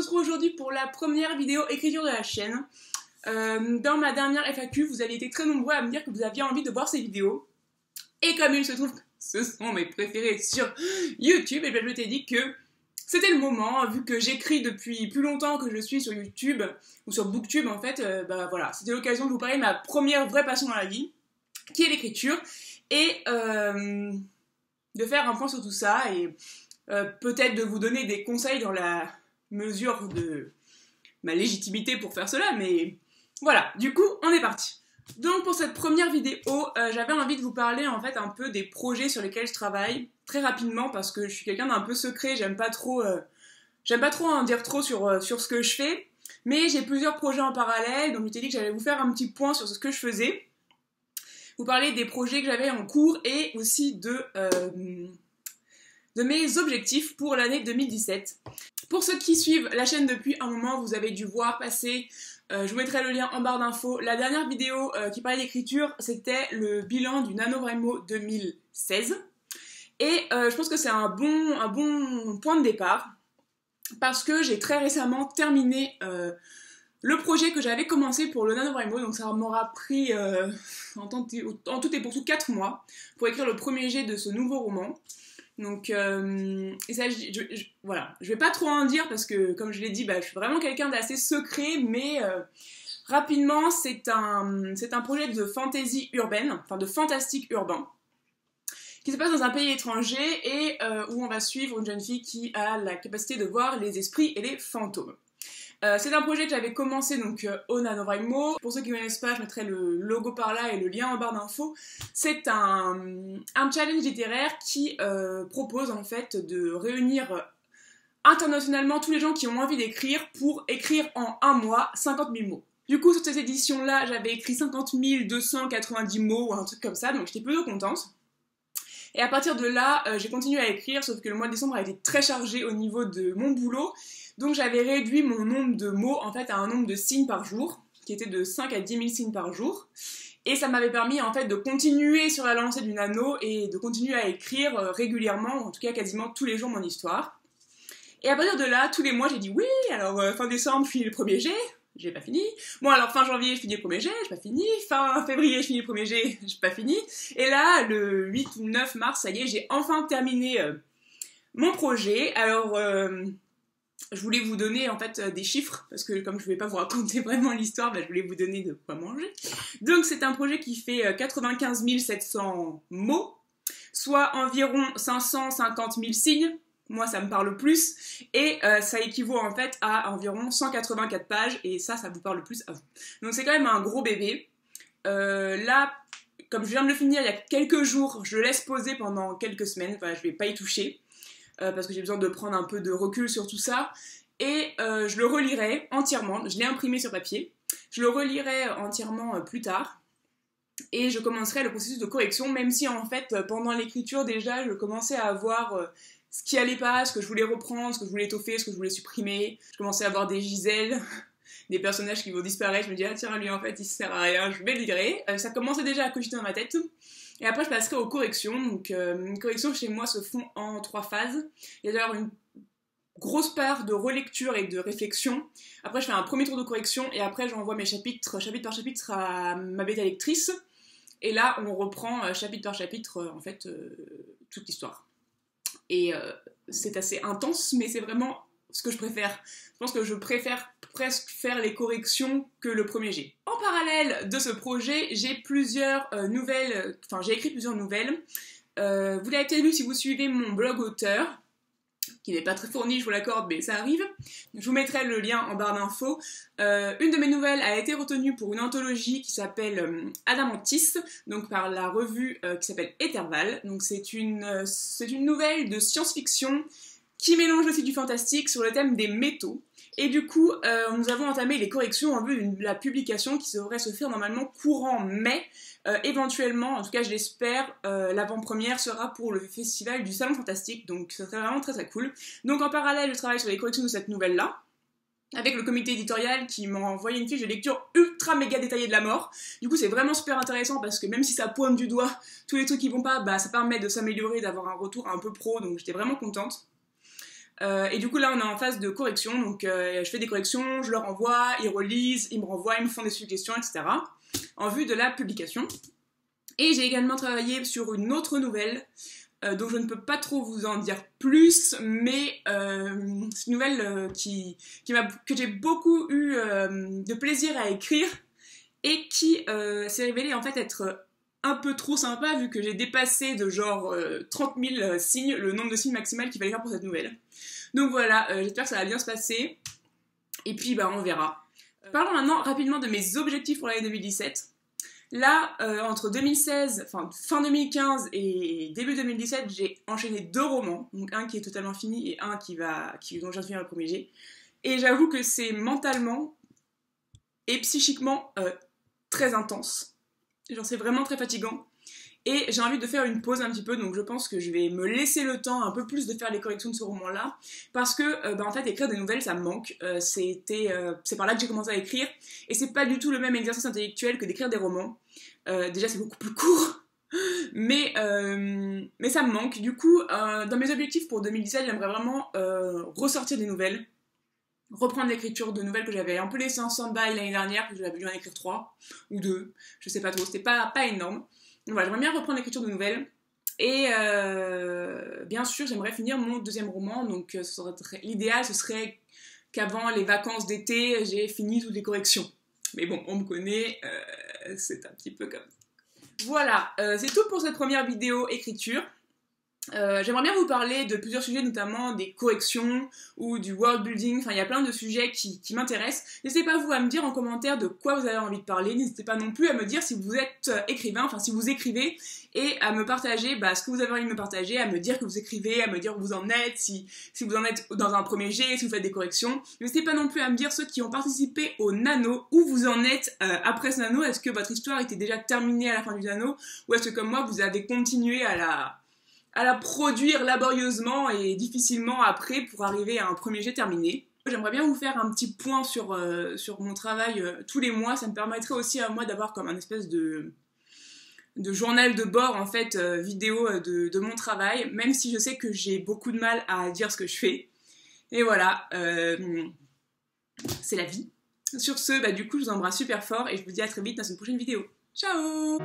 se retrouve aujourd'hui pour la première vidéo écriture de la chaîne. Dans ma dernière FAQ, vous aviez été très nombreux à me dire que vous aviez envie de voir ces vidéos. Et comme il se trouve que ce sont mes préférés sur YouTube, et bien je t'ai dit que c'était le moment, vu que j'écris depuis plus longtemps que je suis sur YouTube, ou sur Booktube en fait, voilà, c'était l'occasion de vous parler de ma première vraie passion dans la vie, qui est l'écriture, et de faire un point sur tout ça, et peut-être de vous donner des conseils dans la mesure de ma légitimité pour faire cela, mais voilà, du coup, on est parti. Donc pour cette première vidéo, j'avais envie de vous parler en fait un peu des projets sur lesquels je travaille, très rapidement parce que je suis quelqu'un d'un peu secret, j'aime pas trop en dire trop sur ce que je fais, mais j'ai plusieurs projets en parallèle, donc je m'étais dit que j'allais vous faire un petit point sur ce que je faisais, vous parler des projets que j'avais en cours et aussi de mes objectifs pour l'année 2017. Pour ceux qui suivent la chaîne depuis un moment, vous avez dû voir passer, je vous mettrai le lien en barre d'infos, la dernière vidéo qui parlait d'écriture, c'était le bilan du NaNoWriMo 2016. Et je pense que c'est un bon point de départ, parce que j'ai très récemment terminé le projet que j'avais commencé pour le NaNoWriMo, donc ça m'aura pris en tout et pour tout 4 mois pour écrire le premier jet de ce nouveau roman. Donc, voilà, je vais pas trop en dire parce que, comme je l'ai dit, je suis vraiment quelqu'un d'assez secret, mais rapidement, c'est un projet de fantasy urbaine, enfin de fantastique urbain, qui se passe dans un pays étranger et où on va suivre une jeune fille qui a la capacité de voir les esprits et les fantômes. C'est un projet que j'avais commencé donc au NaNoWriMo. Pour ceux qui ne connaissent pas, je mettrai le logo par là et le lien en barre d'infos. C'est un challenge littéraire qui propose en fait de réunir internationalement tous les gens qui ont envie d'écrire pour écrire en un mois 50 000 mots. Du coup, sur cette édition-là, j'avais écrit 50 290 mots ou un truc comme ça, donc j'étais plutôt contente. Et à partir de là, j'ai continué à écrire, sauf que le mois de décembre a été très chargé au niveau de mon boulot. Donc j'avais réduit mon nombre de mots en fait à un nombre de signes par jour, qui était de 5 à 10 000 signes par jour. Et ça m'avait permis en fait de continuer sur la lancée du nano et de continuer à écrire régulièrement, en tout cas quasiment tous les jours mon histoire. Et à partir de là, tous les mois j'ai dit oui, alors fin décembre je finis le premier jet, j'ai pas fini. Bon alors fin janvier je finis le premier jet, j'ai pas fini. Fin février je finis le premier jet, j'ai pas fini. Et là, le 8 ou 9 mars, ça y est, j'ai enfin terminé mon projet. Alors... je voulais vous donner en fait des chiffres, parce que comme je ne vais pas vous raconter vraiment l'histoire, je voulais vous donner de quoi manger. Donc c'est un projet qui fait 95 700 mots, soit environ 550 000 signes, moi ça me parle plus, et ça équivaut en fait à environ 184 pages, et ça vous parle plus à vous. Donc c'est quand même un gros bébé. Là, comme je viens de le finir il y a quelques jours, je le laisse poser pendant quelques semaines, je ne vais pas y toucher. Parce que j'ai besoin de prendre un peu de recul sur tout ça, et je le relirai entièrement, je l'ai imprimé sur papier, je le relirai entièrement plus tard, et je commencerai le processus de correction, même si en fait, pendant l'écriture déjà, je commençais à voir ce qui allait pas, ce que je voulais reprendre, ce que je voulais étoffer, ce que je voulais supprimer, je commençais à voir des giselles, des personnages qui vont disparaître, je me dis ah tiens lui en fait il sert à rien, je vais le virer, ça commençait déjà à cogiter dans ma tête. Et après, je passerai aux corrections. Donc, les corrections chez moi se font en 3 phases. Il y a d'ailleurs une grosse part de relecture et de réflexion. Après, je fais un premier tour de correction et après, j'envoie mes chapitre par chapitre à ma bêta lectrice. Et là, on reprend chapitre par chapitre, en fait, toute l'histoire. Et c'est assez intense, mais c'est vraiment ce que je préfère. Je pense que je préfère presque faire les corrections que le premier jet. En parallèle de ce projet, j'ai écrit plusieurs nouvelles. Vous l'avez peut-être lu si vous suivez mon blog auteur, qui n'est pas très fourni, je vous l'accorde, mais ça arrive. Je vous mettrai le lien en barre d'infos. Une de mes nouvelles a été retenue pour une anthologie qui s'appelle Adamantis, donc par la revue qui s'appelle Etherval. Donc c'est une nouvelle de science-fiction qui mélange aussi du fantastique sur le thème des métaux. Et du coup, nous avons entamé les corrections en vue de la publication qui devrait se faire normalement courant mai. Éventuellement, en tout cas je l'espère, l'avant-première sera pour le festival du Salon Fantastique, donc ça serait vraiment très très cool. Donc en parallèle, je travaille sur les corrections de cette nouvelle-là, avec le comité éditorial qui m'a envoyé une fiche de lecture ultra méga détaillée de la mort. Du coup c'est vraiment super intéressant parce que même si ça pointe du doigt tous les trucs qui vont pas, ça permet de s'améliorer, d'avoir un retour un peu pro, donc j'étais vraiment contente. Et du coup là on est en phase de correction, donc je fais des corrections, je leur envoie, ils relisent, ils me renvoient, ils me font des suggestions, etc. en vue de la publication. Et j'ai également travaillé sur une autre nouvelle, dont je ne peux pas trop vous en dire plus, mais c'est une nouvelle que j'ai beaucoup eu de plaisir à écrire, et qui s'est révélée en fait être un peu trop sympa, vu que j'ai dépassé de genre 30 000 signes, le nombre de signes maximal qu'il fallait faire pour cette nouvelle. Donc voilà, j'espère que ça va bien se passer, et puis bah on verra. Parlons maintenant rapidement de mes objectifs pour l'année 2017. Là, entre 2016, enfin fin 2015 et début 2017, j'ai enchaîné 2 romans, donc un qui est totalement fini et un dont je viens de finir le premier jet. Et j'avoue que c'est mentalement et psychiquement très intense. Genre c'est vraiment très fatigant. Et j'ai envie de faire une pause un petit peu, donc je pense que je vais me laisser le temps un peu plus de faire les corrections de ce roman-là, parce que en fait écrire des nouvelles ça me manque. C'est par là que j'ai commencé à écrire, et c'est pas du tout le même exercice intellectuel que d'écrire des romans. Déjà c'est beaucoup plus court, mais ça me manque. Du coup, dans mes objectifs pour 2017, j'aimerais vraiment ressortir des nouvelles, reprendre l'écriture de nouvelles que j'avais un peu laissé en stand-by l'année dernière, que j'avais dû en écrire 3 ou 2, je sais pas trop, c'était pas énorme. Donc voilà, j'aimerais bien reprendre l'écriture de nouvelles. Et bien sûr, j'aimerais finir mon 2e roman. Donc l'idéal, ce serait qu'avant les vacances d'été, j'ai fini toutes les corrections. Mais bon, on me connaît, c'est un petit peu comme ça. Voilà, c'est tout pour cette première vidéo écriture. J'aimerais bien vous parler de plusieurs sujets, notamment des corrections ou du world building. Enfin, il y a plein de sujets qui m'intéressent. N'hésitez pas vous à me dire en commentaire de quoi vous avez envie de parler. N'hésitez pas non plus à me dire si vous êtes écrivain, enfin si vous écrivez, et à me partager ce que vous avez envie de me partager, à me dire que vous écrivez, à me dire où vous en êtes, si vous en êtes dans un premier jet, si vous faites des corrections. N'hésitez pas non plus à me dire ceux qui ont participé au nano, où vous en êtes après ce nano. Est-ce que votre histoire était déjà terminée à la fin du nano, ou est-ce que comme moi vous avez continué à la produire laborieusement et difficilement après pour arriver à un premier jet terminé. J'aimerais bien vous faire un petit point sur mon travail tous les mois. Ça me permettrait aussi à moi d'avoir comme un espèce de journal de bord en fait vidéo de mon travail, même si je sais que j'ai beaucoup de mal à dire ce que je fais. Et voilà, c'est la vie. Sur ce, du coup je vous embrasse super fort et je vous dis à très vite dans une prochaine vidéo. Ciao!